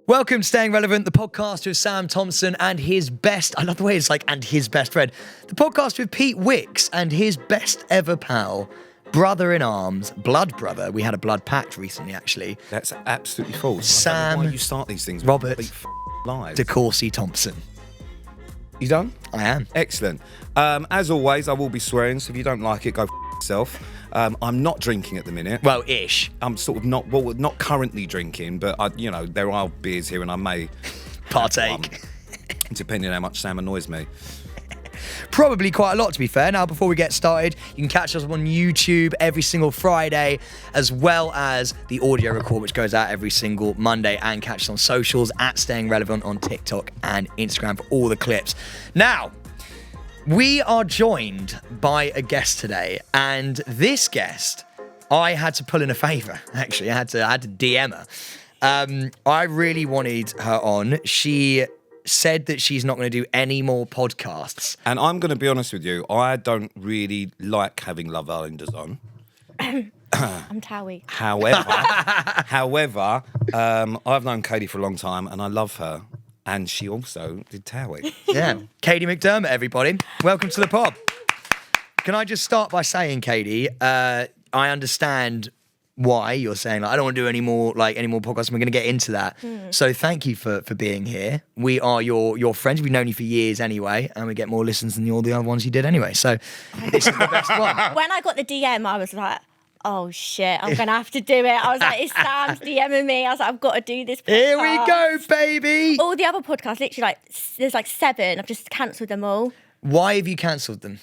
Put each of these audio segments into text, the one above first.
Welcome to Staying Relevant, the podcast with Sam Thompson and his best, I love the way it's like, and his best friend. The podcast with Pete Wicks and his best ever pal, brother in arms, blood brother. We had a blood pact recently, actually. That's absolutely false. Sam, why you start these things with Robert lies. DeCourcy Thompson. You done? I am. Excellent. As always, I will be swearing, so if you don't like it, go yourself. I'm not drinking at the minute. Well, ish. I'm sort of not currently drinking, but there are beers here and I may Partake. Depending on how much Sam annoys me. Probably quite a lot, to be fair. Now, before we get started, you can catch us on YouTube every single Friday, as well as the audio record, which goes out every single Monday, and catch us on socials at Staying Relevant on TikTok and Instagram for all the clips. Now, we are joined by a guest today, and this guest, I had to pull in a favour, actually. I had to DM her. I really wanted her on. She said that she's not going to do any more podcasts. And I'm going to be honest with you, I don't really like having Love Islanders on. I'm Towie. However, I've known Kady for a long time and I love her. And she also did Towie. Yeah. Kady McDermott, everybody. Welcome to the pod. Can I just start by saying, Kady, I understand why you're saying, like, I don't want to do any more podcasts, and we're going to get into that. So thank you for being here. We are your friends. We've known you for years anyway, and we get more listens than all the other ones you did anyway. So this is the best one. When I got the DM, I was like, oh shit, I'm going to have to do it. I was like, it's Sam's DMing me. I was like, I've got to do this podcast. Here we go, baby. All the other podcasts, literally there's 7. I've just cancelled them all. Why have you cancelled them?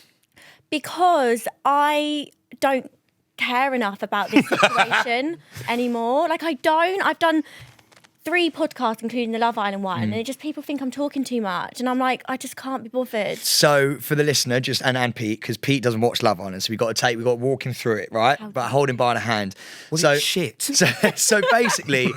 Because I don't care enough about this situation anymore. I don't. I've done 3 podcasts, including the Love Island one, and people think I'm talking too much, and I'm like, I just can't be bothered. So for the listener, and Pete, because Pete doesn't watch Love Island, so we've got to walk him through it, right? But hold him by the hand. Was it shit? So basically,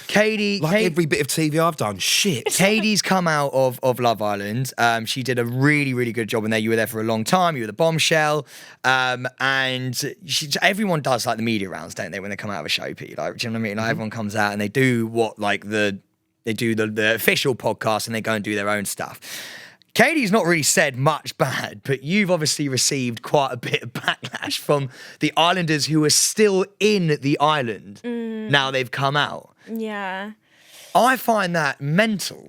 Kady, every bit of TV I've done, shit. Kady's come out of Love Island. She did a really, really good job in there. You were there for a long time. You were the bombshell. And everyone does like the media rounds, don't they, when they come out of a show, Pete? Like, do you know what I mean? Like, everyone comes out and they do what, like, they do the official podcast and they go and do their own stuff. Kady's not really said much bad, but you've obviously received quite a bit of backlash from the Islanders who are still in the island. Now they've come out. Yeah. I find that mental.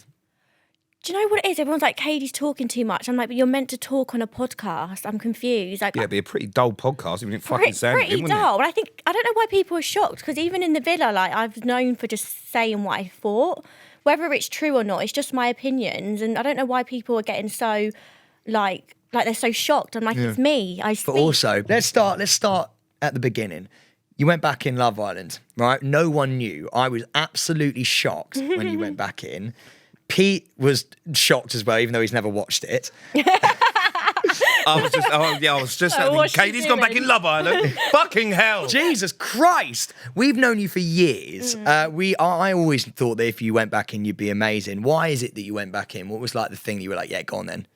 Do you know what it is? Everyone's like, Kady's talking too much. I'm like, but you're meant to talk on a podcast. I'm confused. Like, Yeah, it'd be a pretty dull podcast if you didn't fucking sound pretty dull. But I don't know why people are shocked, because even in the villa, like, I've known for just saying what I thought. Whether it's true or not, it's just my opinions, and I don't know why people are getting so like they're so shocked. I'm like, It's me. But also, let's start at the beginning. You went back in Love Island, right? No one knew. I was absolutely shocked when you went back in. Pete was shocked as well, even though he's never watched it. I was just Kady's gone back in Love Island. Fucking hell. Jesus Christ. We've known you for years. I always thought that if you went back in, you'd be amazing. Why is it that you went back in? What was like the thing that you were like, yeah, go on then?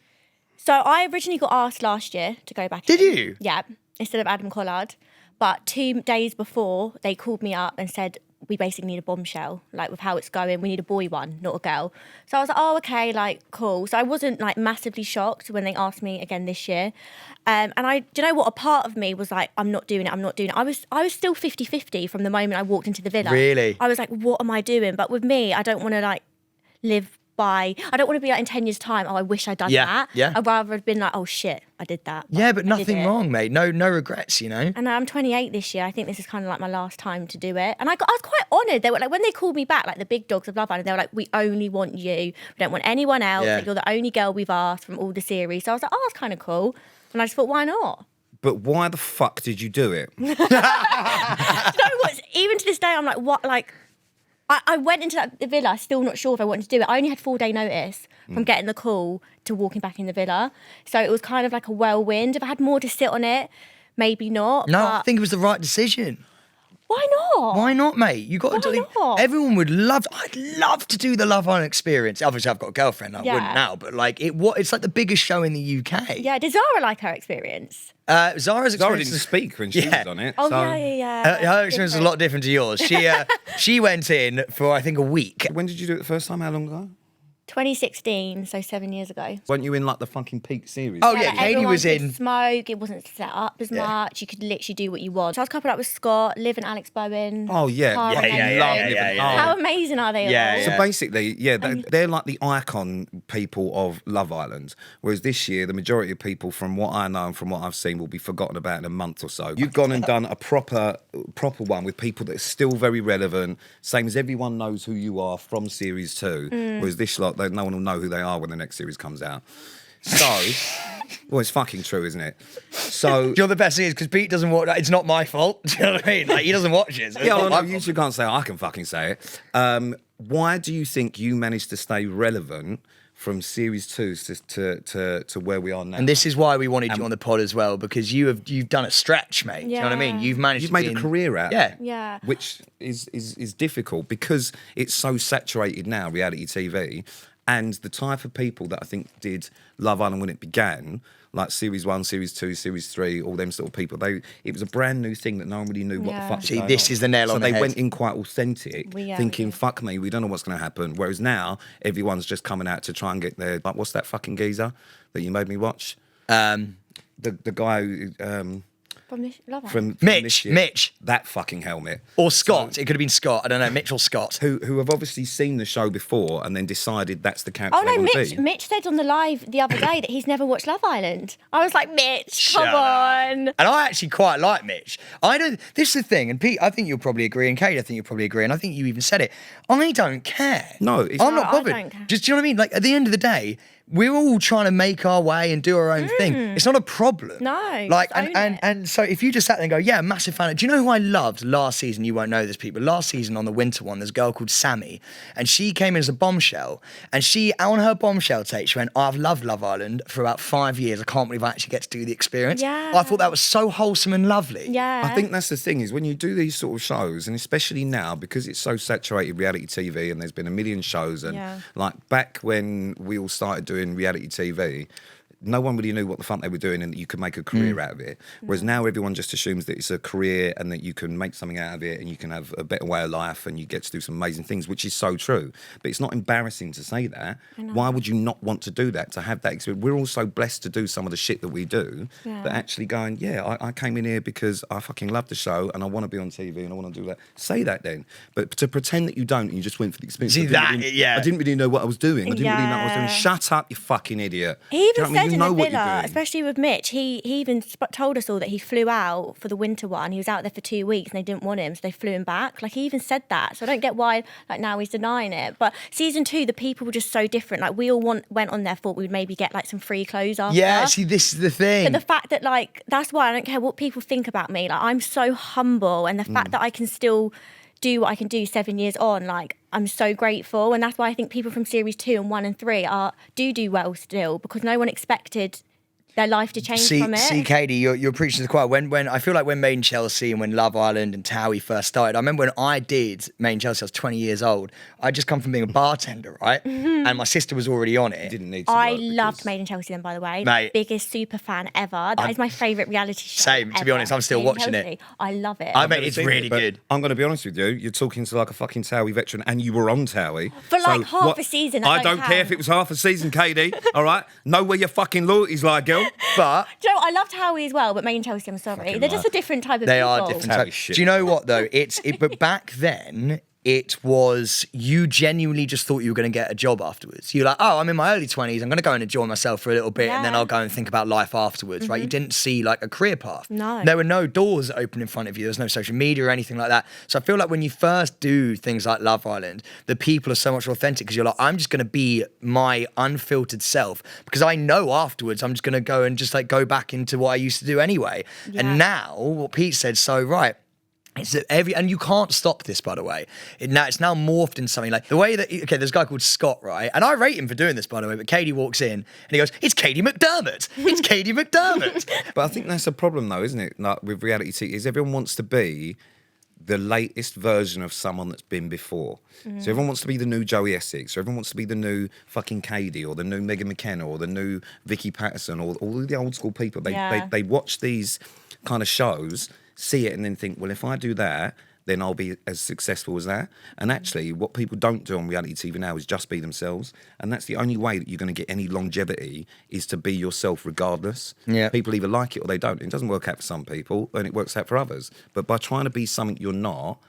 So I originally got asked last year to go back in. Did you? Yeah, instead of Adam Collard. But 2 days before, they called me up and said, we basically need a bombshell, like, with how it's going. We need a boy one, not a girl. So I was like, oh, okay, like, cool. So I wasn't, like, massively shocked when they asked me again this year. And do you know what? A part of me was like, I'm not doing it. I was still 50-50 from the moment I walked into the villa. Really? I was like, what am I doing? But with me, I don't want to, like, I don't want to be like in 10 years' time, oh, I wish I'd done that. Yeah. I'd rather have been like, oh shit, I did that. Yeah, but nothing wrong, mate. No regrets, you know? And I'm 28 this year. I think this is kind of like my last time to do it. And I was quite honoured. They were like, when they called me back, like the big dogs of Love Island, they were like, we only want you. We don't want anyone else. Yeah. Like, you're the only girl we've asked from all the series. So I was like, oh, that's kind of cool. And I just thought, why not? But why the fuck did you do it? Do you know what? Even to this day, I'm like, what? Like, I went into the villa still not sure if I wanted to do it. I only had 4-day notice from getting the call to walking back in the villa. So it was kind of like a whirlwind. If I had more to sit on it, maybe not. No, I think it was the right decision. Why not? Why not, mate? You got to. Why not? Everyone would love. I'd love to do the Love Island experience. Obviously, I've got a girlfriend. I wouldn't now, but like it's like the biggest show in the UK. Yeah. Did Zara like her experience? Zara's Zara experience. didn't speak when she was on it. Oh, so. yeah. Her experience was a lot different to yours. She went in for I think a week. When did you do it the first time? How long ago? 2016, so 7 years ago. Weren't you in like the fucking peak series? Oh yeah, Like, Kady everyone was could in. smoke. It wasn't set up as much. You could literally do what you want. So I was coupled up with Scott, Liv and Alex Bowen. Oh yeah, Cara yeah, and Henry. yeah. How amazing are they Yeah, all? So basically, they're like the icon people of Love Island. Whereas this year, the majority of people, from what I know and from what I've seen, will be forgotten about in a month or so. You've gone and done a proper one with people that are still very relevant, same as everyone knows who you are from Series 2. Whereas this lot, no one will know who they are when the next series comes out. So, well, it's fucking true, isn't it? So, You're the best thing is because Pete doesn't watch. It's not my fault. Do you know what I mean? Like he doesn't watch it. So yeah, well, no, you two can't say I can fucking say it. Why do you think you managed to stay relevant from Series 2 to where we are now? And this is why we wanted you on the pod as well, because you've done a stretch, mate. Do you know what I mean? Yeah. You've managed. You've to made be a in- career out of Yeah. it. Yeah. Which is difficult because it's so saturated now, reality TV, and the type of people that I think did Love Island when it began, like Series 1, Series 2, Series 3, all them sort of people, it was a brand new thing that no one really knew what the Yeah. fuck was See, going this on. is the nail so on the they head. went in quite authentic, We thinking, did. fuck me, we don't know what's going to happen. Whereas now, everyone's just coming out to try and get their, like, what's that fucking geezer that you made me watch? The guy who... From this Love Island. from Mitch, this year. Mitch. That fucking helmet. Or Scott. It could have been Scott. I don't know. Mitch or Scott. Who have obviously seen the show before and then decided that's the character Oh they no, want to Mitch! be. Mitch said on the live the other day that he's never watched Love Island. I was like, Mitch, Shut come up. on. And I actually quite like Mitch. I don't. This is the thing, and Pete, I think you'll probably agree, and Kate, I think you'll probably agree, and I think you even said it. I don't care. No, it's- I'm not No, I bothered. don't care. Just do you know what I mean? Like at the end of the day, we're all trying to make our way and do our own thing. It's not a problem. No, Like just own it. and so if you just sat there and go, yeah, massive fan. Do you know who I loved last season? You won't know this, people. Last season on the winter one, there's a girl called Sammy, and she came in as a bombshell. And she, on her bombshell tape, she went, I've loved Love Island for about 5 years. I can't believe I actually get to do the experience. Yeah. I thought that was so wholesome and lovely. Yeah. I think that's the thing is when you do these sort of shows, and especially now because it's so saturated reality TV, and there's been a million shows, and Yeah. like back when we all started doing reality TV, no one really knew what the fuck they were doing and that you could make a career out of it. Whereas now everyone just assumes that it's a career and that you can make something out of it and you can have a better way of life and you get to do some amazing things, which is so true. But it's not embarrassing to say that. Why would you not want to do that, to have that experience? We're all so blessed to do some of the shit that we do, Yeah. but actually going, I came in here because I fucking love the show and I want to be on TV and I want to do that. Say that then. But to pretend that you don't and you just went for the experience. See, I didn't that- really- yeah. I didn't really know what I was doing. I didn't really know what I was doing. Yeah. Shut up, you fucking idiot. He Do you even know what I mean? said You in know the what you're villa, doing. especially with Mitch, he even told us all that he flew out for the winter one. He was out there for 2 weeks and they didn't want him, so they flew him back. Like, he even said that. So I don't get why, like, now he's denying it. But season 2, the people were just so different. Like, we all went on there, thought we'd maybe get, like, some free clothes after. Yeah, see, this is the thing. But the fact that, like, that's why I don't care what people think about me. Like, I'm so humble, and the fact that I can still do what I can do 7 years on, like, I'm so grateful. And that's why I think people from series 2 and 1 and 3 do well still, because no one expected their life to change from it. See, Katie, you're preaching to the choir. When I feel like when Made in Chelsea and when Love Island and Towie first started, I remember when I did Made in Chelsea, I was 20 years old. I'd just come from being a bartender, right? And my sister was already on it. Didn't need to I work loved because- Made in Chelsea then, by the way. Mate. Biggest super fan ever. That is my favourite reality show. Same, to be ever. honest, I'm still Made in watching it. Chelsea. I love it. I I've bet never it's seen really it, but good. I'm going to be honest with you. You're talking to like a fucking Towie veteran, and you were on Towie For like half a season, that I don't don't care count. if it was half a season, Katie. All right, know where your fucking loyalties lie, girl. But Do you know, I loved Howie as well, but Made in Chelsea, I'm sorry. Fucking They're just liar. a different type of they people. are different. Towie So- shit. do you know what though? But back then, it was you genuinely just thought you were going to get a job afterwards. You're like, oh, I'm in my early 20s. I'm going to go and enjoy myself for a little bit, and then Yeah. I'll go and think about life afterwards. Right? You didn't see like a career path. No. There were no doors open in front of you. There's no social media or anything like that. So I feel like when you first do things like Love Island, the people are so much more authentic because you're like, I'm just going to be my unfiltered self because I know afterwards I'm just going to go and just like go back into what I used to do anyway. Yeah. And now what Pete said so right. It's that and you can't stop this, by the way. It's now morphed in something like the way that, okay, there's a guy called Scott, right? And I rate him for doing this, by the way, but Kady walks in and he goes, it's Kady McDermott. It's Kady McDermott. But I think that's a problem, though, isn't it? Like with reality TV, is everyone wants to be the latest version of someone that's been before. So everyone wants to be the new Joey Essex, or everyone wants to be the new fucking Kady, or the new Megan McKenna, or the new Vicky Patterson, or all the old school people. They watch these kind of shows, see it, and then think, well, if I do that, then I'll be as successful as that. And actually, what people don't do on reality TV now is just be themselves. And that's the only way that you're going to get any longevity, is to be yourself regardless. Yeah. People either like it or they don't. It doesn't work out for some people, and it works out for others. But by trying to be something you're not,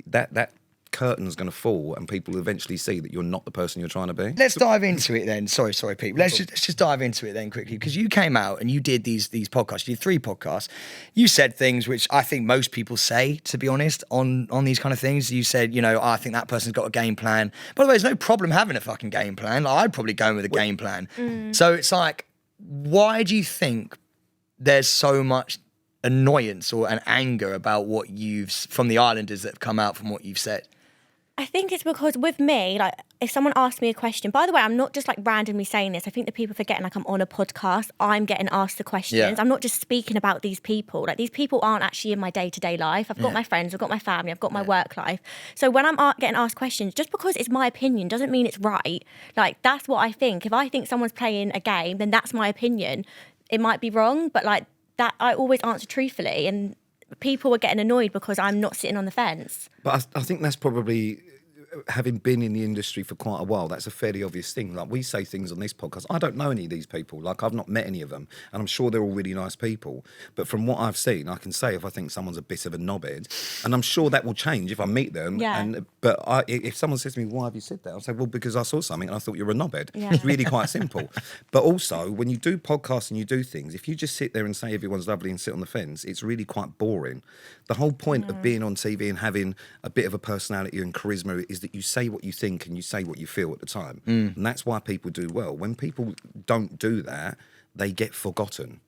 that curtain's going to fall, and people will eventually see that you're not the person you're trying to be. Let's dive into it then. Sorry, people. Let's just dive into it then quickly, because you came out and you did these podcasts. You did 3 podcasts. You said things which I think most people say, to be honest, on these kind of things. You said, I think that person's got a game plan. By the way, there's no problem having a fucking game plan. Like, I'd probably go in with a game plan. So it's like, why do you think there's so much annoyance or an anger about what from the Islanders that have come out from what you've said? I think it's because with me, like, if someone asks me a question, by the way, I'm not just like randomly saying this. I think that people forgetting like I'm on a podcast. I'm getting asked the questions. Yeah. I'm not just speaking about these people. Like, these people aren't actually in my day-to-day life. I've got my friends, I've got my family, I've got my work life. So when I'm getting asked questions, just because it's my opinion doesn't mean it's right. Like, that's what I think. If I think someone's playing a game, then that's my opinion. It might be wrong, but like that, I always answer truthfully. And people are getting annoyed because I'm not sitting on the fence. But I think that's probably, having been in the industry for quite a while, that's a fairly obvious thing. Like, we say things on this podcast. I don't know any of these people. Like, I've not met any of them, and I'm sure they're all really nice people. But from what I've seen, I can say if I think someone's a bit of a knobhead, and I'm sure that will change if I meet them. Yeah. But if someone says to me, "Why have you said that?" I'll say, "Well, because I saw something and I thought you were a knobhead." Yeah. It's really quite simple. But also, when you do podcasts and you do things, if you just sit there and say everyone's lovely and sit on the fence, it's really quite boring. The whole point of being on TV and having a bit of a personality and charisma is that you say what you think and you say what you feel at the time. And that's why people do well. When people don't do that, they get forgotten.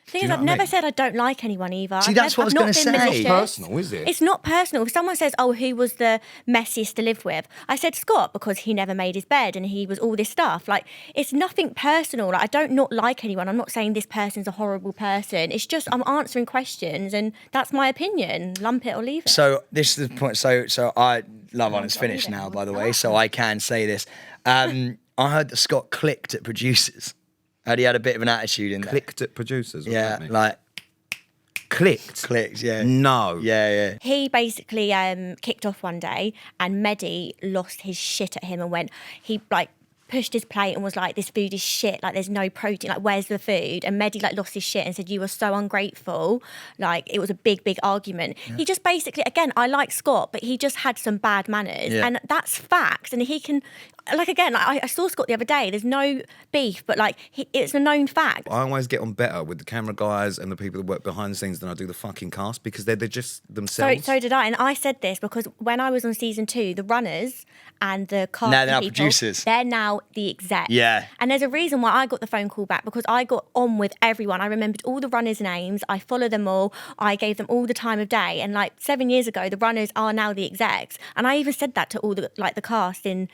The thing is, I've never said I don't like anyone either. See, that's what I was going to say. It's not personal, is it? It's not personal. If someone says, "Oh, who was the messiest to live with?" I said Scott, because he never made his bed and he was all this stuff. Like, it's nothing personal. Like, I don't not like anyone. I'm not saying this person's a horrible person. It's just I'm answering questions, and that's my opinion. Lump it or leave it. So this is the point. So I Love Island's finished now, by the way, so I can say this. I heard that Scott clicked at producers. He had a bit of an attitude in there. Clicked at producers? What does that mean? Like clicked, yeah. No. Yeah. He basically kicked off one day, and Mehdi lost his shit at him and he pushed his plate and was like, "This food is shit, like there's no protein, like where's the food?" And Mehdi like lost his shit and said, "You were so ungrateful." Like, it was a big argument. Yeah. He just basically, again, I like Scott, but he just had some bad manners, and that's facts. And he can, like, again, like, I saw Scott the other day, there's no beef, but like it's a known fact. I always get on better with the camera guys and the people that work behind the scenes than I do the fucking cast, because they're just themselves. So did I, and I said this because when I was on season 2, the runners and the cast now they're people, producers. They're now the execs. Yeah. And there's a reason why I got the phone call back, because I got on with everyone. I remembered all the runners' names. I follow them all. I gave them all the time of day. And like 7 years ago, the runners are now the execs. And I even said that to all the cast in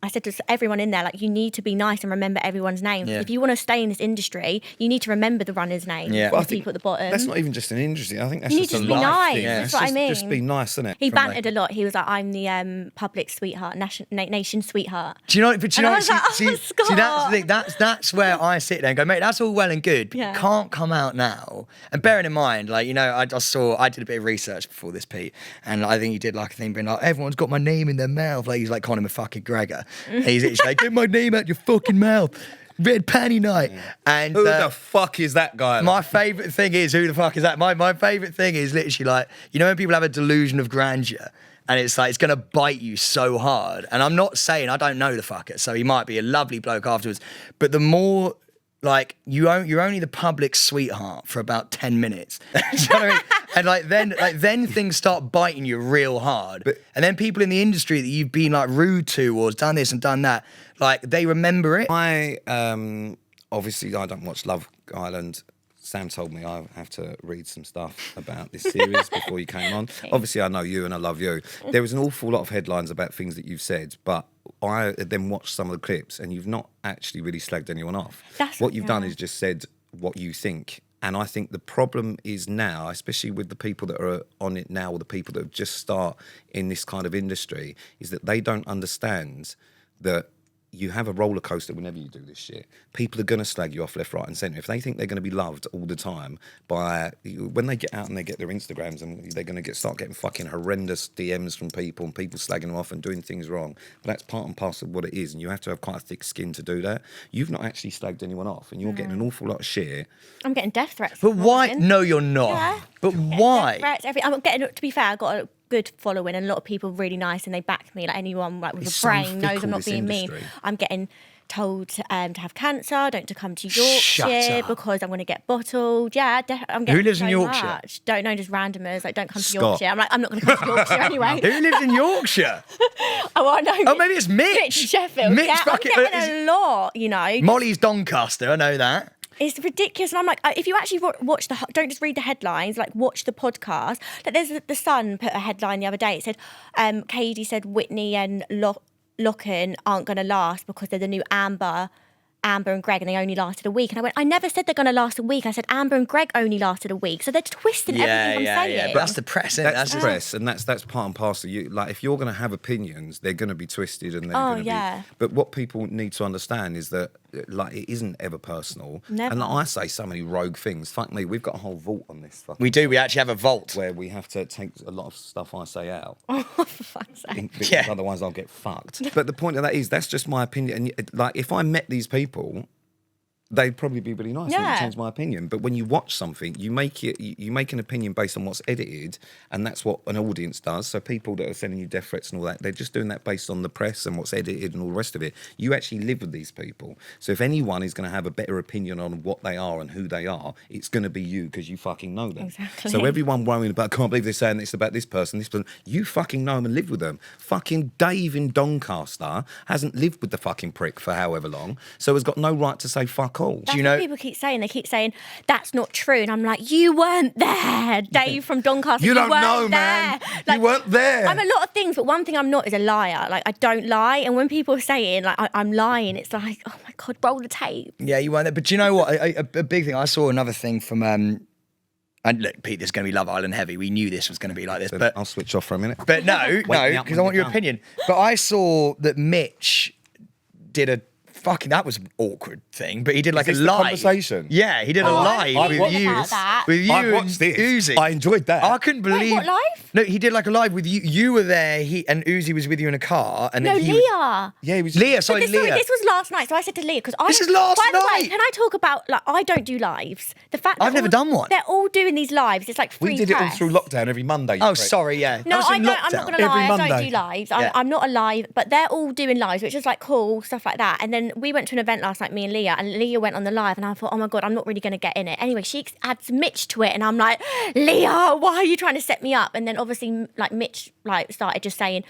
I said to everyone in there, like, you need to be nice and remember everyone's names. Yeah. If you want to stay in this industry, you need to remember the runners' names. Yeah. And the people at the bottom. That's not even just an industry. I think that's You need just to a be life nice. thing. That's what I mean. Just be nice, isn't it? He bantered a lot. He was like, "I'm the public sweetheart, nation sweetheart." Do you know? But And I was like, see, Scott. that's the thing. That's where I sit there and go, mate, that's all well and good, but Yeah. you can't come out now. And bearing in mind, like, I did a bit of research before this, Pete, and I think he did like a thing being like, everyone's got my name in their mouth. Like, he's like Conor fucking Gregor. And he's literally like, "Get my name out your fucking mouth. Red panty night." And Who the fuck is that guy? my favourite thing is, who the fuck is that? My favourite thing is literally like, when people have a delusion of grandeur, and it's like, it's going to bite you so hard. And I'm not saying, I don't know the fucker, so he might be a lovely bloke afterwards, but the more, like, you're only the public sweetheart for about 10 minutes. Do you know what I mean? And then things start biting you real hard. And then people in the industry that you've been like rude to or done this and done that, like, they remember it. Obviously, I don't watch Love Island. Sam told me I have to read some stuff about this series before you came on. Obviously, I know you and I love you. There was an awful lot of headlines about things that you've said, but I then watched some of the clips and you've not actually really slagged anyone off. What you've done is just said what you think And I think the problem is now, especially with the people that are on it now, or the people that have just start in this kind of industry, is that they don't understand that you have a roller coaster whenever you do this shit. People are going to slag you off left, right and centre. If they think they're going to be loved all the time when they get out and they get their Instagrams, and they're going to start getting fucking horrendous DMs from people and people slagging them off and doing things wrong. But that's part and parcel of what it is, and you have to have quite a thick skin to do that. You've not actually slagged anyone off, and you're getting an awful lot of shit. I'm getting death threats. But why? No, you're not. Yeah. But why? I'm getting, to be fair, I got a good following and a lot of people really nice and they back me. Like anyone like with It's a brain so knows fickle, I'm not this being mean. industry. I'm getting told to have cancer, don't to come to Shut Yorkshire up. because I'm going to get bottled. Yeah, I'm getting Who lives so in Yorkshire? much. Don't know, just randomers. Like, don't come to Scott. Yorkshire. I'm like, I'm not going to come to Yorkshire anyway. Who lives in Yorkshire? Oh, I know. Oh, maybe it's Mitch. Mitch Sheffield. Mitch Yeah, I'm fucking- getting is a lot, you know. Molly's Doncaster, I know that. It's ridiculous. And I'm like, if you actually watch don't just read the headlines, like watch the podcast. Like there's the Sun put a headline the other day. It said, Kady said Whitney and Locken aren't going to last because they're the new Amber and Greg, and they only lasted a week. And I went, I never said they're going to last a week. I said Amber and Greg only lasted a week. So they're twisting everything I'm saying. But that's the press, isn't it? That's press, and that's part and parcel. You like, if you're going to have opinions, they're going to be twisted, and they're going to yeah. be. But what people need to understand is that, like, it isn't ever personal. Never. And I say so many rogue things. Fuck me, we've got a whole vault on this. We do. We actually have a vault. Where we have to take a lot of stuff I say out. Oh, for fuck's sake. Because Yeah. otherwise I'll get fucked. But the point of that is, that's just my opinion. And like, if I met these people, they'd probably be really nice. Yeah. It would change my opinion. But when you watch something, you make an opinion based on what's edited, and that's what an audience does. So people that are sending you death threats and all that, they're just doing that based on the press and what's edited and all the rest of it. You actually live with these people. So if anyone is going to have a better opinion on what they are and who they are, it's going to be you, because you fucking know them. Exactly. So everyone worrying about, I can't believe they're saying this about this person, you fucking know them and live with them. Fucking Dave in Doncaster hasn't lived with the fucking prick for however long, so has got no right to say fuck all. That's you know- what people keep saying. They keep saying, that's not true. And I'm like, you weren't there. Dave from Doncaster, You don't weren't know, there. man. Like, You weren't there. I'm a lot of things, but one thing I'm not is a liar. Like, I don't lie. And when people are saying, like, I'm lying, it's like, oh my God, roll the tape. Yeah, you weren't there. But do you know what? A big thing. I saw another thing from. And look, Pete, this is going to be Love Island heavy. We knew this was going to be like this. But I'll switch off for a minute. But no, me no, up because when I want you're your done. opinion. But I saw that Mitch did a fucking, that was an awkward thing, but he did like this a the live conversation? Yeah, he did a live I with watched you, about that. with you I and watched this. Uzi. I enjoyed that. I couldn't believe. what, live? No, he did like a live with you. You were there. He and Uzi was with you in a car, and No, then he Leah. Yeah, he was. Leah, So sorry, this, Leah. this was last night. So I said to Leah, because I. This is last By the way, night. can I talk about, like, I don't do lives. The fact that I've never done one. They're all doing these lives. It's like free We did it all press. through lockdown every Monday. Oh, prick. sorry, yeah. No, That was I in don't. I'm lockdown. not going to lie. Every I don't Monday. do lives. Yeah. I'm not a live, but they're all doing lives, which is like cool stuff like that. And then we went to an event last night, me and Leah went on the live, and I thought, oh my God, I'm not really going to get in it. Anyway, she adds Mitch to it, and I'm like, Leah, why are you trying to set me up? And then obviously, like, Mitch started just saying,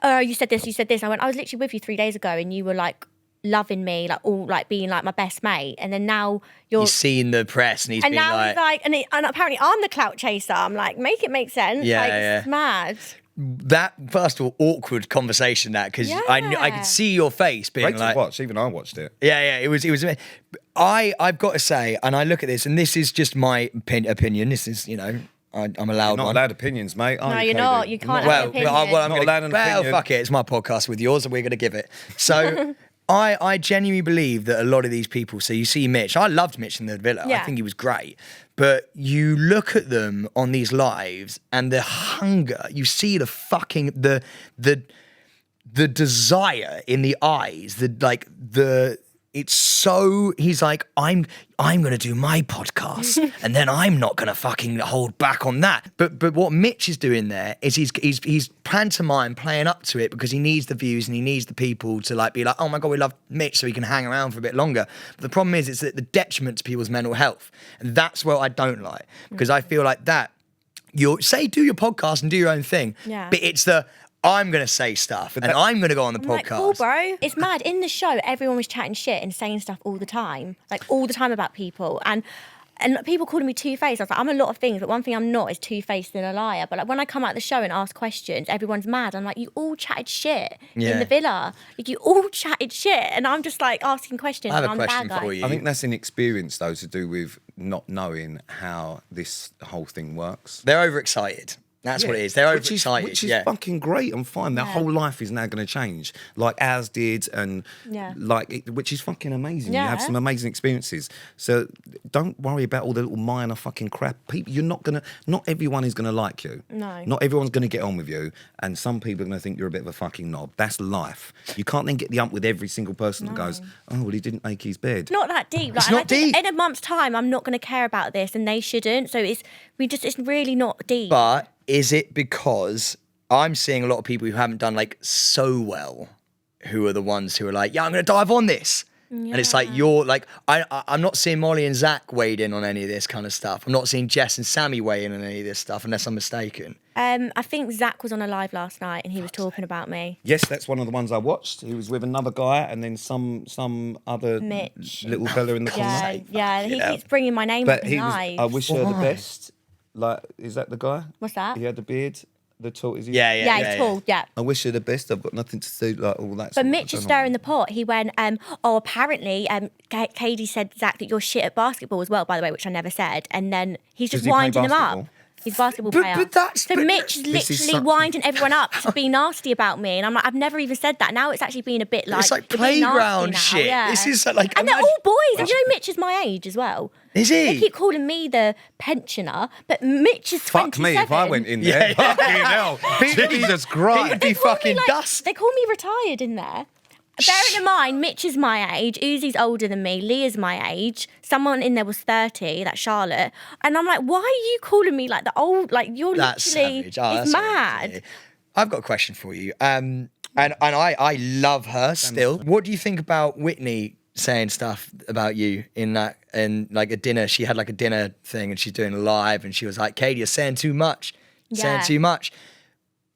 oh, you said this, you said this. I went, I was literally with you 3 days ago, and you were like loving me, like all like being like my best mate, and then now He's seen the press, and he's and been now like, he's like, and apparently I'm the clout chaser. I'm like, make it make sense. Yeah, like, yeah. It's mad. that first of all, awkward conversation, that, because I Yeah. could see your face being Great like, to watch. Even I watched it. yeah, it was. I've got to say, and I look at this, and this is just my opinion. This is, I'm allowed Not one. allowed opinions, mate. No, you're not. You can't have Well, an opinion. I'm Not gonna, allowed an opinion. fuck it. It's my podcast with yours, and we're going to give it. So, I genuinely believe that a lot of these people. So you see Mitch. I loved Mitch in the Villa. I Yeah. think he was great. But you look at them on these lives, and the hunger. You see the fucking the desire in the eyes. It's so, he's like, I'm gonna do my podcast, and then I'm not gonna fucking hold back on that. But what Mitch is doing there is he's pantomime playing up to it, because he needs the views and he needs the people to like be like, oh my God, we love Mitch, so he can hang around for a bit longer. But the problem is, it's at the detriment to people's mental health, and that's what I don't like, because I feel like that do your podcast and do your own thing, Yeah. but it's I'm going to say stuff, and I'm going to go on the I'm podcast. like, cool, bro. It's mad. In the show, everyone was chatting shit and saying stuff all the time, like all the time about people. And people calling me two-faced. I was like, I'm a lot of things, but one thing I'm not is two-faced and a liar. But like when I come out the show and ask questions, everyone's mad. I'm like, you all chatted shit Yeah. in the villa. Like, you all chatted shit. And I'm just like asking questions. I have and a I'm the question bad guy. for you. I think that's inexperience, though, to do with not knowing how this whole thing works. They're overexcited. That's what it is. They're overexcited. Which is fucking great and fine. Their whole life is now going to change, like ours did, and which is fucking amazing. You have some amazing experiences. So don't worry about all the little minor fucking crap. People, not everyone is going to like you. No. Not everyone's going to get on with you, and some people are going to think you're a bit of a fucking knob. That's life. You can't then get the ump with every single person that goes, oh, well, he didn't make his bed. Not that deep. Like, it's not deep. In a month's time, I'm not going to care about this, and they shouldn't. So it's really not deep. But is it because I'm seeing a lot of people who haven't done like so well, who are the ones who are like, yeah, I'm going to dive on this. Yeah. And it's like, you're like, I'm not seeing Molly and Zach wade in on any of this kind of stuff. I'm not seeing Jess and Sammy weigh in on any of this stuff, unless I'm mistaken. I think Zach was on a live last night and he was talking about me. Yes, that's one of the ones I watched. He was with another guy and then some other Mitch. little fella in the corner. Yeah, he keeps bringing my name up in live. I wish her the best. Like, is that the guy? What's that? He had the beard. The tall, is he? Yeah, he's tall, yeah. I wish her the best. I've got nothing to say, like all that. But Mitch is stirring the pot. He went, apparently, Kady said, Zach, that you're shit at basketball as well, by the way, which I never said. And then he's just winding him up. He's a basketball player. So Mitch is literally winding everyone up to be nasty about me. And I'm like, I've never even said that. Now it's actually being a bit like... It's like playground shit. Yeah. This is like... And they're all boys. And you know Mitch is my age as well. Is he? They keep calling me the pensioner, but Mitch is 27. Fuck me if I went in there. Fucking hell. Jesus Christ. He'd be fucking dust. They call me retired in there. Bearing in mind, Mitch is my age, Uzi's older than me, Leah's my age, someone in there was 30, that's Charlotte. And I'm like, why are you calling me like the old, like you're that's literally, savage. Oh, it's mad. Savage. I've got a question for you. And I love her still. What do you think about Whitney saying stuff about you in like a dinner? She had like a dinner thing and she's doing a live and she was like, Kady, you're saying too much. Saying too much.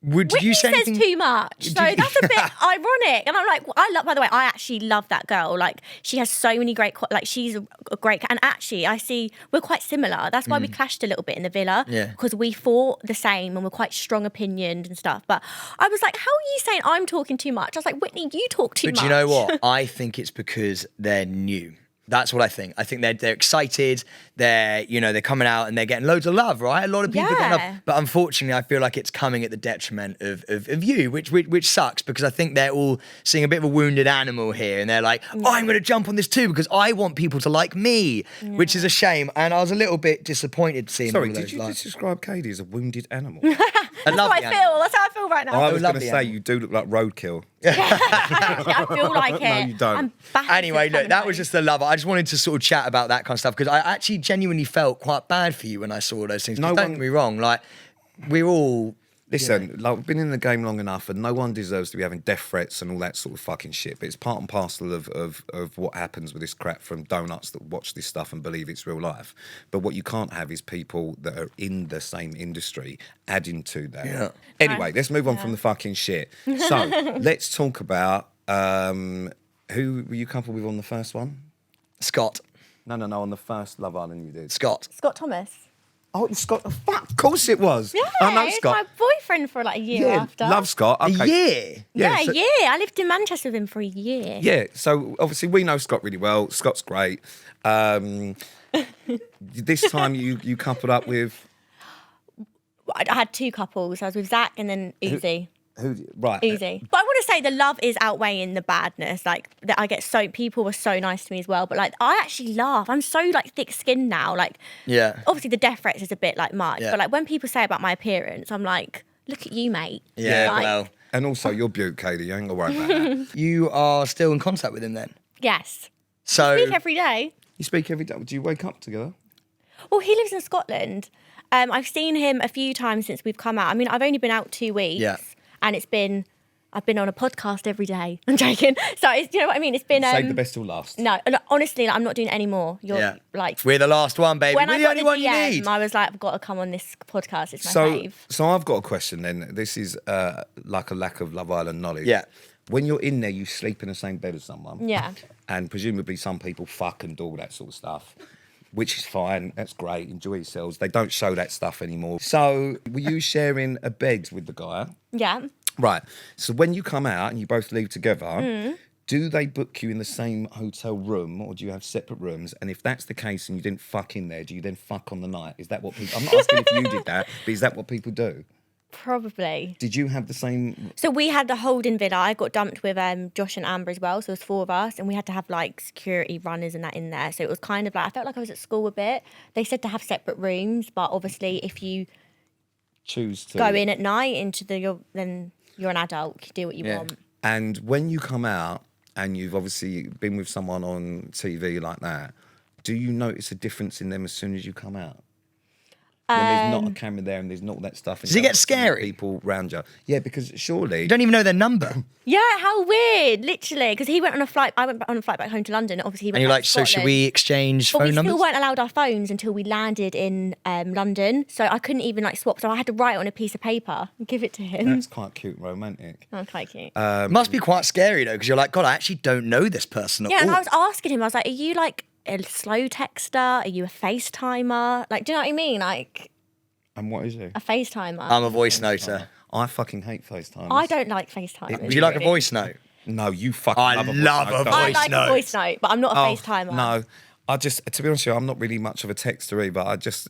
Whitney says too much, so that's a bit ironic. And I'm like, by the way, I actually love that girl. Like, she has so many great, like, she's a great, and actually, I see we're quite similar. That's why we clashed a little bit in the villa, because we thought the same and we're quite strong opinioned and stuff. But I was like, how are you saying I'm talking too much? I was like, Whitney, you talk too much. But you know what? I think it's because they're new. That's what I think. I think they're excited. They're coming out and they're getting loads of love, right? A lot of people are getting love. But unfortunately, I feel like it's coming at the detriment of you, which sucks, because I think they're all seeing a bit of a wounded animal here. And they're like, oh, I'm going to jump on this too because I want people to like me, which is a shame. And I was a little bit disappointed seeing all those. Sorry, did you just describe Kady as a wounded animal? That's how I feel. That's how I feel right now. I was going to say, you do look like roadkill. I feel like it. No, you don't. Anyway, look, that was just the love. I just wanted to sort of chat about that kind of stuff because I actually genuinely felt quite bad for you when I saw those things. Don't get me wrong, like we're all... Listen, like, we've been in the game long enough and no one deserves to be having death threats and all that sort of fucking shit. But it's part and parcel of what happens with this crap from donuts that watch this stuff and believe it's real life. But what you can't have is people that are in the same industry adding to that. Yeah. Anyway, let's move on from the fucking shit. So, let's talk about who were you coupled with on the first one? Scott. No, on the first Love Island you did. Scott Thomas. Oh, Scott. Fuck, of course it was. Yeah, I know he was Scott. my boyfriend for like a year after. Love Scott. Okay. A year? Yeah, a year. I lived in Manchester with him for a year. Yeah, so obviously we know Scott really well. Scott's great. This time you coupled up with... I had two couples. I was with Zach and then Uzi. Right. Easy. But I want to say the love is outweighing the badness. Like, that I get people were so nice to me as well. But like, I actually laugh. I'm so like thick-skinned now. Like, obviously the death threats is a bit like much. But like when people say about my appearance, I'm like, look at you, mate. Yeah, like, well. And also, you're beaut, Kady. You ain't got to worry about that. You are still in contact with him then? Yes. So We speak every day. You speak every day. Do you wake up together? Well, he lives in Scotland. I've seen him a few times since we've come out. I mean, I've only been out 2 weeks. Yeah. And I've been on a podcast every day. I'm joking. So, you know what I mean? It's been... Save the best till last. No, honestly, like, I'm not doing it anymore. You're like... We're the last one, baby. When We're the only one you need. I was like, I've got to come on this podcast. It's my fave. So I've got a question then. This is like a lack of Love Island knowledge. Yeah. When you're in there, you sleep in the same bed as someone. Yeah. And presumably some people fuck and do all that sort of stuff. Which is fine. That's great. Enjoy yourselves. They don't show that stuff anymore. So were you sharing a bed with the guy? Yeah. Right. So when you come out and you both leave together, do they book you in the same hotel room or do you have separate rooms? And if that's the case and you didn't fuck in there, do you then fuck on the night? Is that what people... I'm not asking if you did that, but is that what people do? Probably. Did you have the same... So we had the holding villa. I got dumped with Josh and Amber as well. So there was 4 of us, and we had to have like security runners and that in there. So it was kind of like, I felt like I was at school a bit. They said to have separate rooms, but obviously if you choose to go in at night then you're an adult. You do what you want. And when you come out and you've obviously been with someone on TV like that, do you notice a difference in them as soon as you come out? When there's not a camera there and there's not that stuff. Does it get scary? People around you. Yeah, because surely... You don't even know their number. Yeah, how weird, literally. Because he went on a flight, I went on a flight back home to London. Obviously, he went And you're back like, to so should Scotland. we exchange But phone we numbers? still weren't allowed our phones until we landed in London. So I couldn't even like swap. So I had to write it on a piece of paper and give it to him. That's quite cute and romantic. Oh, quite cute. Must be quite scary though, because you're like, God, I actually don't know this person at Yeah, all. and I was asking him, I was like, are you like a slow texter? Are you a FaceTimer? Like, do you know what I mean? Like, And what is it? a FaceTimer. I'm a voice noter. I fucking hate FaceTime. I don't like FaceTime. Would you like a voice note? No, you fucking I love a voice love note, a don't I you? voice like note. a voice note, but I'm not a FaceTimer. No, I just, to be honest with you, I'm not really much of a texter either. I just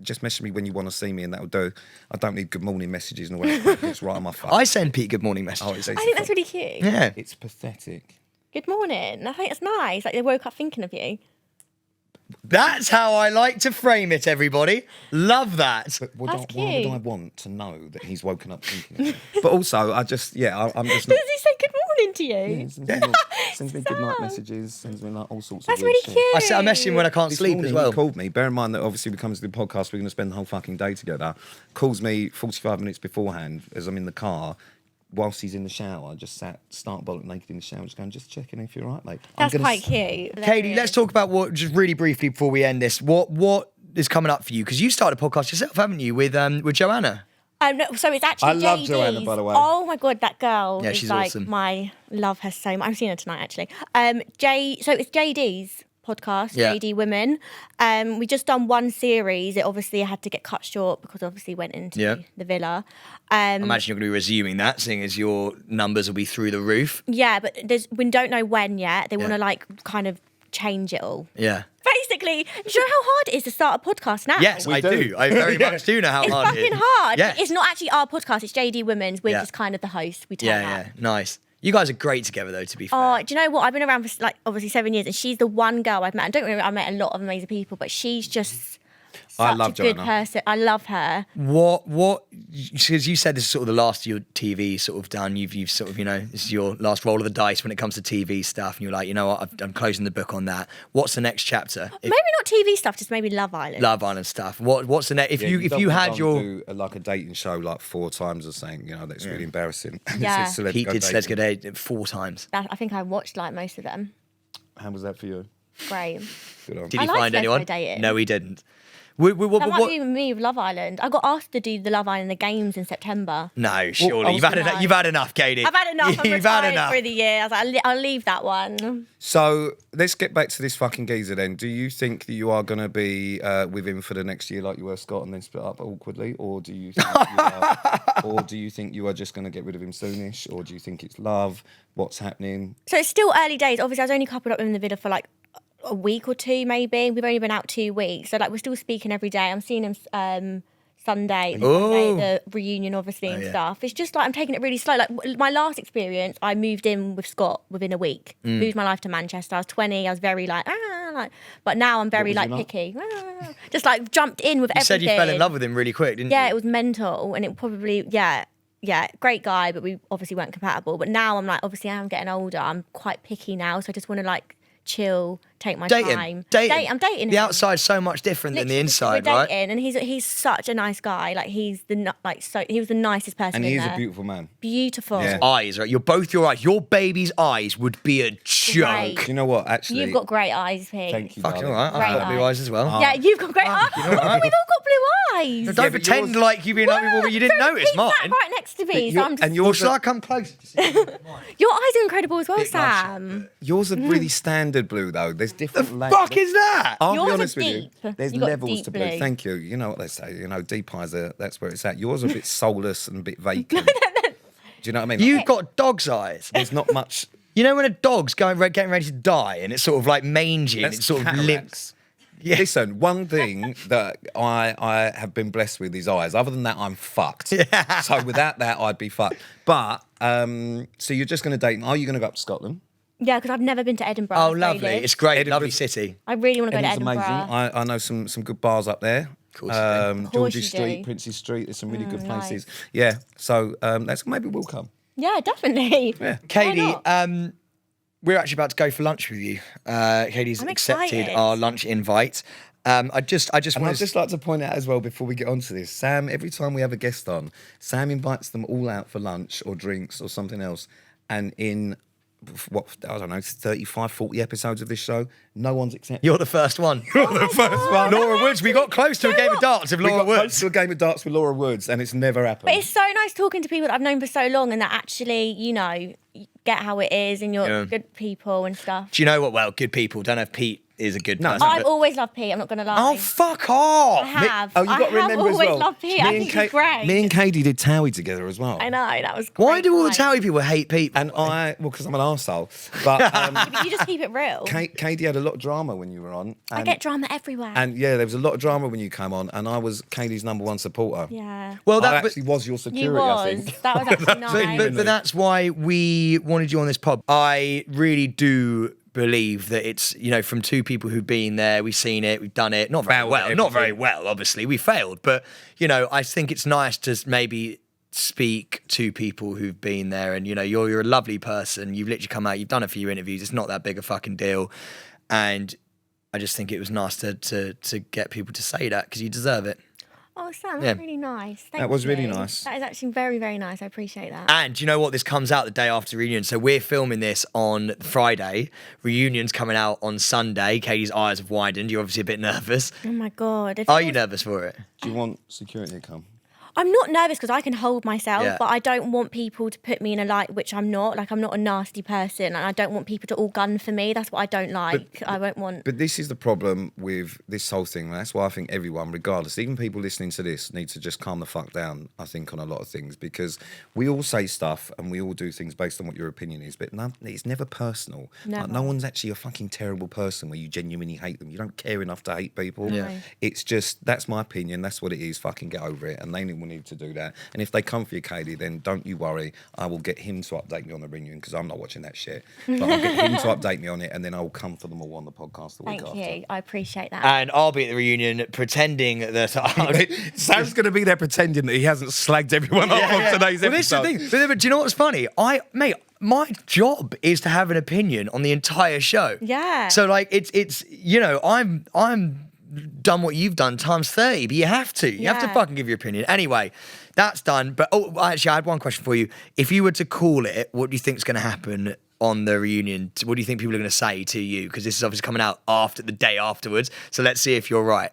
just message me when you want to see me, and that'll do. I don't need good morning messages and all that. It's right on my phone. I send Pete good morning messages. I think that's really cute. Yeah. It's pathetic. Good morning. I think it's nice. Like they woke up thinking of you. That's how I like to frame it, everybody. Love that. But That's why would cute. I want to know that he's woken up thinking of me? But also, I'm just not... Does he say good morning to you? Yeah, sends me good night messages, sends me like all sorts That's of weird really shit. cute. I message him when I can't This sleep morning as well. He called me. Bear in mind that obviously we come to the podcast, we're going to spend the whole fucking day together. Calls me 45 minutes beforehand as I'm in the car, whilst he's in the shower, just sat stark bollock naked in the shower, just going, just checking if you're right, mate. That's quite cute. Kady, let's talk about what, just really briefly before we end this, what is coming up for you? Because you started a podcast yourself, haven't you, with Joanna? No, so it's actually I love JD's. Joanna, by the way. Oh my god, that girl Yeah, is she's like awesome. love her so much. I'm seeing her tonight actually. So it's JD's podcast, Yeah. JD Women. We just done one series. It obviously had to get cut short because obviously went into the villa. I imagine you're going to be resuming that, seeing as your numbers will be through the roof. Yeah, but we don't know when yet. They want Yeah. to like kind of change it all. Yeah. Basically, do you know how hard it is to start a podcast now? Yes, I do. I very much do know how It's hard it fucking is. hard. Yeah. It's not actually our podcast, it's JD Women's. We're Yeah. just kind of the host. We turn up. Yeah, nice. You guys are great together, though, to be fair. Oh, do you know what? I've been around for like obviously 7 years, and she's the one girl I've met. I don't really, I met a lot of amazing people, but she's just I such love a good Joanna. person. I love her. What, because you said this is sort of the last of your TV sort of done. You've sort of, this is your last roll of the dice when it comes to TV stuff. And you're like, you know what, I'm closing the book on that. What's the next chapter? Maybe not TV stuff, just maybe Love Island. Love Island stuff. What's the next? If you don't had want your... to do like a dating show like 4 times or something, that's really embarrassing. Yeah. It says celeb Pete go did dating. Let's Go Dating 4 times. I think I watched like most of them. How was that for you? Great. Good on. Did I he like find Let's Go anyone? Dating. No, he didn't. That might be me with Love Island. I got asked to do the Love Island the games in September. No, surely. I You've was had enough. You've had enough, Kady. I've had enough. I'm You've had retired enough. for the year. I was like, I'll leave that one. So let's get back to this fucking geezer then. Do you think that you are going to be with him for the next year like you were Scott and then split up awkwardly? Or do you think you are just going to get rid of him soonish? Or do you think it's love? What's happening? So it's still early days. Obviously, I was only coupled up in the villa for like a week or 2 maybe. We've only been out 2 weeks. So like we're still speaking every day. I'm seeing him Sunday, the reunion obviously and stuff. It's just like I'm taking it really slow. Like my last experience, I moved in with Scott within a week. Moved my life to Manchester. I was 20. I was very like, but now I'm very was like you like? picky. Just like jumped in with You said everything. you fell in love with him really quick, didn't Yeah, you? it was mental, and it probably great guy, but we obviously weren't compatible. But now I'm like, obviously I'm getting older. I'm quite picky now, so I just want to like chill, take my time. I'm dating him. The outside's so much different than the Literally, inside, we're right? dating, and he's such a nice guy. Like he was the nicest person. And in he is there. a beautiful man. Beautiful. Yeah. Eyes, right? You're both your eyes. Your baby's eyes would be a joke. Great. Do you know what? Actually, You've got great eyes, Pete. thank you. Fucking darling. all right. Great I've got blue eyes. eyes as well. Yeah, you've got great eyes. you know what? We've all got blue eyes. Don't but pretend yours- like you've been like me before, but you didn't notice He's mine. sat right next to me, so I'm just. and Or yours shall are, I come closer to see? Your eyes are incredible as well, Bit larger. Sam. yours are really standard blue though. There's different Fuck is that? I'll Yours be are honest with you. deep. There's You got levels deep to blue. blue. Thank you. You know what they say. Deep eyes are. That's where it's at. Yours are a bit soulless and a bit vacant. Do you know what I mean? You've got dog's eyes. There's not much You know when a dog's getting ready to die and it's sort of like mangy and That's it's sort of limp. cataracts. Yeah. Listen, one thing that I have been blessed with is eyes. Other than that, I'm fucked. Yeah. So without that, I'd be fucked. But, so you're just going to date. Are you going to go up to Scotland? Yeah, because I've never been to Edinburgh. Oh, where lovely. they live. It's great. Edinburgh- Lovely city. I really want to go to It's Edinburgh. amazing. I know some good bars up there. Of course you do. Of course George's you Street, do. Prince's Street. There's some really good nice. places. Yeah. So that's maybe we'll come. Yeah, definitely. Yeah. Kady, we're actually about to go for lunch with you. Kady's I'm accepted excited. our lunch invite. I just And want I'd just like to point out as well before we get onto this, Sam, every time we have a guest on, Sam invites them all out for lunch or drinks or something else. And in, what, I don't know, 35, 40 episodes of this show, no one's accepted. You're the first one. You're the first one. Laura Woods. We got close to a game of darts with We Laura got close Woods. to a game of darts with Laura Woods and it's never happened. But it's so nice talking to people that I've known for so long and that actually, you know, get how it is and you're Yeah. good people and stuff. Do you know what? Well, good people. Don't know if Pete is a good No, person. no, I've always loved Pete, I'm not going to lie. Oh, fuck off. I have. Oh, you've got to I have remember as always well. loved Pete. I think he's great. Me and Kady did Towie together as well. I know, that was great. Why do all the time. Towie people hate Pete? And well, because I'm an arsehole. But But you just keep it real. Kady had a lot of drama when you were on. I And, get drama everywhere. and yeah, there was a lot of drama when you came on, and I was Kady's #1 supporter. yeah. Well, I that actually was your security, You I was. think. That was actually nice. but that's why we wanted you on this pod. I really do believe that it's, you know, from two people who've been there, we've seen it, we've done it, not very Failed well, at not very everything. well, obviously, we failed, but, you know, I think it's nice to maybe speak to people who've been there and, you know, you're a lovely person, you've literally come out, you've done a few interviews, it's not that big a fucking deal, and I just think it was nice to get people to say that, because you deserve it. Oh, Sam, Yeah. that's really nice. Thank That was really you. nice. That is actually very, very nice. I appreciate that. And you know what? This comes out the day after reunion. So we're filming this on Friday. Reunion's coming out on Sunday. Kady's eyes have widened. You're obviously a bit nervous. Oh my God. If Are it you was- nervous for it? Do you want security to come? I'm not nervous because I can hold myself, Yeah. but I don't want people to put me in a light which I'm not. Like, I'm not a nasty person, and I don't want people to all gun for me. That's what I don't like. I won't want. But this is the problem with this whole thing. That's why I think everyone, regardless, even people listening to this, need to just calm the fuck down, I think, on a lot of things. Because we all say stuff and we all do things based on what your opinion is. But no, it's never personal. Like, Never. no one's actually a fucking terrible person where you genuinely hate them. You don't care enough to hate people. Yeah. No. It's just, that's my opinion. That's what it is. Fucking get over it. And they will need to do that. And if they come for you, Kady, then don't you worry. I will get him to update me on the reunion because I'm not watching that shit. But I'll get him to update me on it and then I'll come for them all on the podcast the week Thank after. you. I appreciate that. And I'll be at the reunion pretending that Sam's going to be there pretending that he hasn't slagged everyone off on today's Well, this is episode. the thing. But do you know what's funny? My job is to have an opinion on the entire show. Yeah. So like it's you know, I'm done what you've done times 30, but you have to. You have to Yeah. fucking give your opinion. Anyway, that's done. But actually I had one question for you. If you were to call it, what do you think's gonna happen on the reunion? What do you think people are gonna say to you? Because this is obviously coming out after the day afterwards. So let's see if you're right.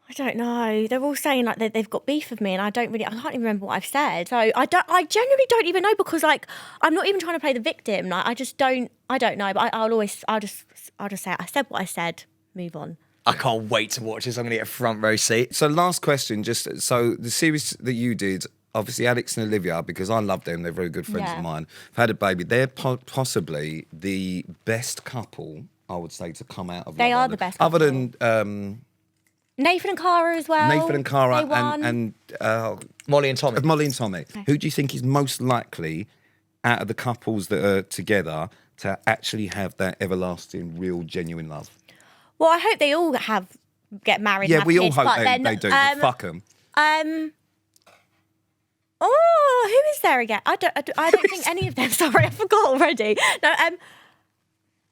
I don't know. They're all saying like they've got beef with me, and I can't even remember what I've said. So I genuinely don't even know because like I'm not even trying to play the victim. Like I don't know. But I'll just say I said what I said. Move on. I can't wait to watch this. I'm gonna get a front row seat. So last question, just so the series that you did, obviously Alex and Olivia, because I love them, they're very good friends Yeah. of mine, have had a baby. They're possibly the best couple, I would say, to come out of They Love are Island. the best Other couple. than Nathan and Cara as well. Nathan and Cara They won. and Molly and Tommy. Molly and Tommy. Who do you think is most likely out of the couples that are together to actually have that everlasting, real, genuine love? Well, I hope they all get married. Yeah, and have we all kids, hope but they then, do. But fuck them. Oh, who is there again? I don't think any of them. Sorry, I forgot already. No,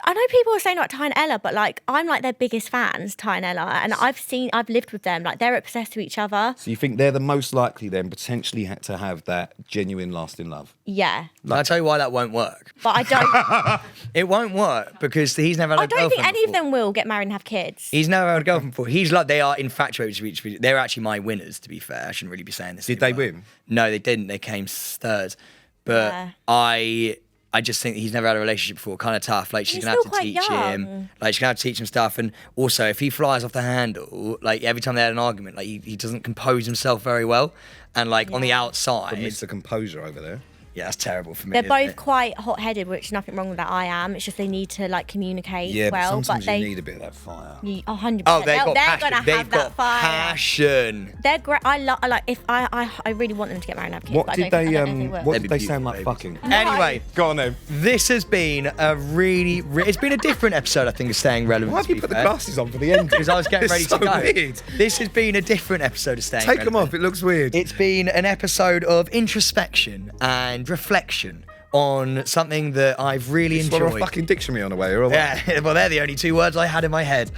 I know people are saying about Ty and Ella, but like I'm like their biggest fans, Ty and Ella, and I've lived with them. Like they're obsessed with each other. So you think they're the most likely then potentially to have that genuine, lasting love? Yeah, I'll tell you why that won't work. but I don't. It won't work because he's never had a I don't girlfriend think any of before. them will get married and have kids. He's never had a girlfriend before. He's like, they are infatuated with each other. They're actually my winners, to be fair. I shouldn't really be saying this. Did they anymore. win? No, they didn't. They came third. But Yeah. I just think he's never had a relationship before. Kind of tough. Like, she's He's going to have still to quite teach him. young. Like, she's going to have to teach him stuff. And also, if he flies off the handle, like, every time they had an argument, like, he doesn't compose himself very well. And, like, on the Yeah. outside... Mr. Composure over there. Yeah, that's terrible for me. They're isn't both it? quite hot-headed, which nothing wrong with that. I am. It's just they need to like communicate Yeah, well. but sometimes they you need a bit of that fire. 100%. Oh, they've got they're passion. gonna They've have got that fire. passion. They're great. I really want them to get married and have kids. What but did I don't think they they? will. What They'd did be they sound like beautiful fucking? Anyway, Go on then. this has been a really, it's been a different episode, I think, of Staying Relevant. Why have to you be put the fair. glasses on for the end? Because I was getting It's ready so to go. weird. This has been a different episode of Staying Take Relevant. them off. It looks weird. It's been an episode of introspection and reflection on something that I've really Swallow a enjoyed. fucking dictionary on the way, or what? Yeah, well, they're the only two words I had in my head.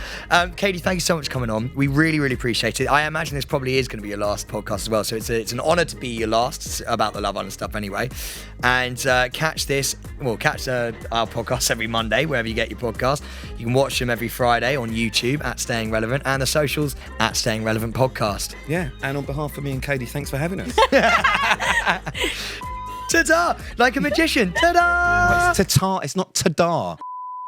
Kady, thank you so much for coming on. We really, really appreciate it. I imagine this probably is going to be your last podcast as well, so it's an honour to be your last about the Love Island stuff anyway. And catch our podcast every Monday, wherever you get your podcast. You can watch them every Friday on YouTube at Staying Relevant and the socials at Staying Relevant Podcast. Yeah, and on behalf of me and Kady, thanks for having us. Ta-da! Like a magician. Ta-da! It's ta-ta, it's not ta-da.